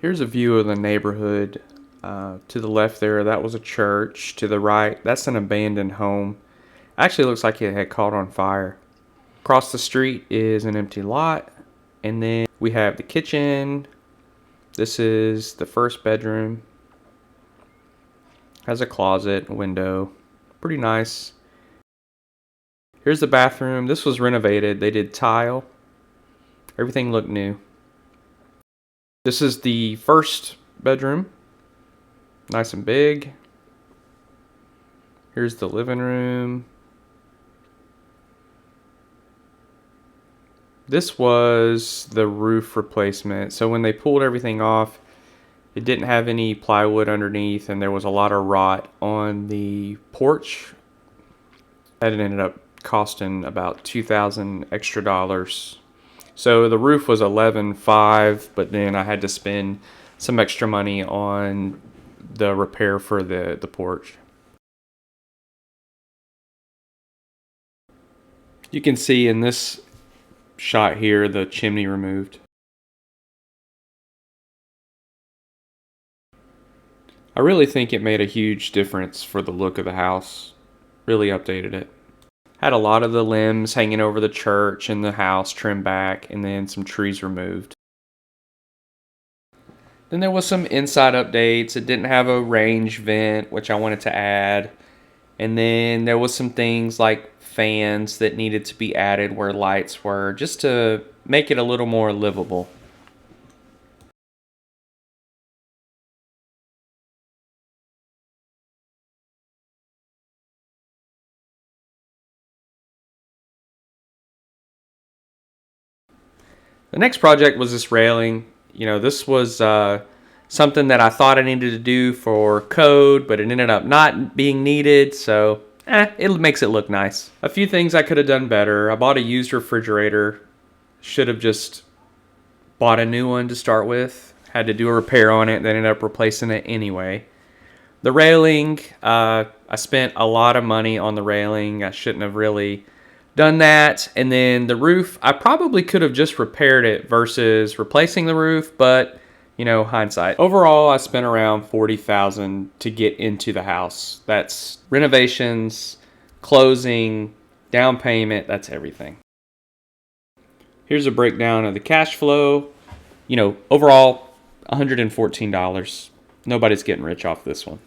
Here's a view of the neighborhood. To the left there, that was a church. To the right, that's an abandoned home. Actually, looks like it had caught on fire. Across the street is an empty lot. And then we have the kitchen. This is the first bedroom. Has a closet, a window. Pretty nice. Here's the bathroom. This was renovated. They did tile. Everything looked new. This is the first bedroom. Nice and big. Here's the living room. This was the roof replacement. So when they pulled everything off, it didn't have any plywood underneath, and there was a lot of rot on the porch. That ended up costing about $2,000 extra. So the roof was $11,500, but then I had to spend some extra money on the repair for the porch. You can see in this shot here the chimney removed. I really think it made a huge difference for the look of the house. Really updated it. Had a lot of the limbs hanging over the church and the house trimmed back, and then some trees removed. Then there was some inside updates. It didn't have a range vent, which I wanted to add. And then there was some things like fans that needed to be added where lights were, just to make it a little more livable. The next project was this railing. This was something that I thought I needed to do for code, but it ended up not being needed, so it makes it look nice. A few things I could have done better. I bought a used refrigerator. Should have just bought a new one to start with. Had to do a repair on it, then ended up replacing it anyway. The railing, I spent a lot of money on the railing. I shouldn't have really done that. And then the roof, I probably could have just repaired it versus replacing the roof, but hindsight. Overall, I spent around $40,000 to get into the house. That's renovations, closing, down payment, that's everything. Here's a breakdown of the cash flow. Overall, $114. Nobody's getting rich off this one.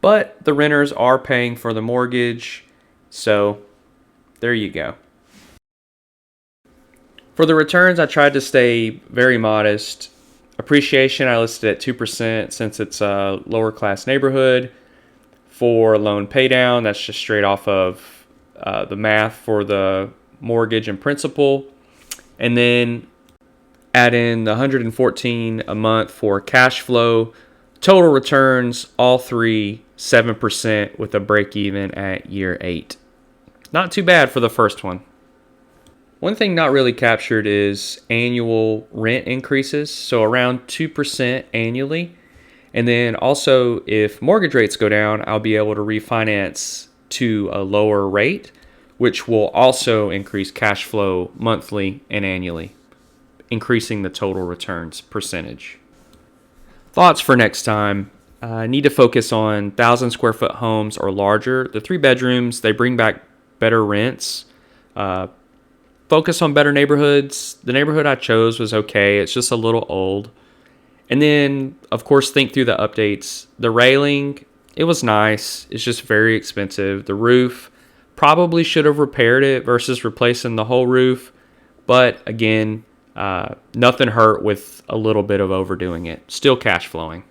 But the renters are paying for the mortgage, so there you go. For the returns, I tried to stay very modest. Appreciation, I listed at 2% since it's a lower class neighborhood. For loan paydown, that's just straight off of the math for the mortgage and principal. And then add in the $114 a month for cash flow. Total returns, all three, 7% with a break even at year 8. Not too bad for the first one. One thing not really captured is annual rent increases, so around 2% annually. And then also, if mortgage rates go down, I'll be able to refinance to a lower rate, which will also increase cash flow monthly and annually, increasing the total returns percentage. Thoughts for next time. I need to focus on 1,000 square foot homes or larger. The 3 bedrooms, they bring back better rents. Focus on better neighborhoods. The neighborhood I chose was okay. It's just a little old. And then, of course, think through the updates. The railing, it was nice. It's just very expensive. The roof, probably should have repaired it versus replacing the whole roof. But again, nothing hurt with a little bit of overdoing it. Still cash flowing.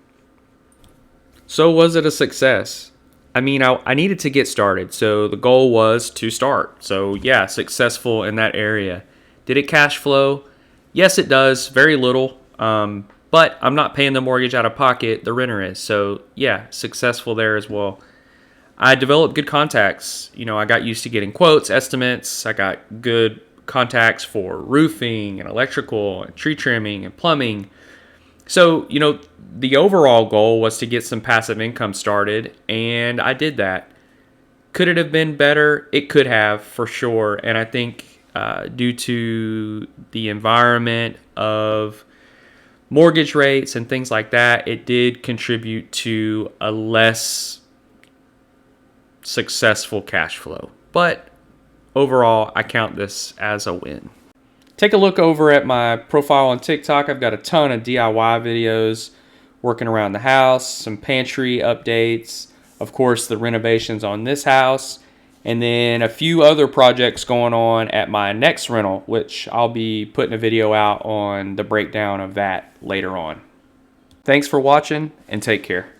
So was it a success? I mean, I needed to get started, so the goal was to start. So yeah, successful in that area. Did it cash flow? Yes, it does. Very little. But I'm not paying the mortgage out of pocket. The renter is. So yeah, successful there as well. I developed good contacts. I got used to getting quotes, estimates. I got good contacts for roofing and electrical and tree trimming and plumbing. So, the overall goal was to get some passive income started, and I did that. Could it have been better? It could have, for sure. And I think due to the environment of mortgage rates and things like that, it did contribute to a less successful cash flow. But overall, I count this as a win. Take a look over at my profile on TikTok. I've got a ton of DIY videos working around the house, some pantry updates, of course, the renovations on this house, and then a few other projects going on at my next rental, which I'll be putting a video out on the breakdown of that later on. Thanks for watching, and take care.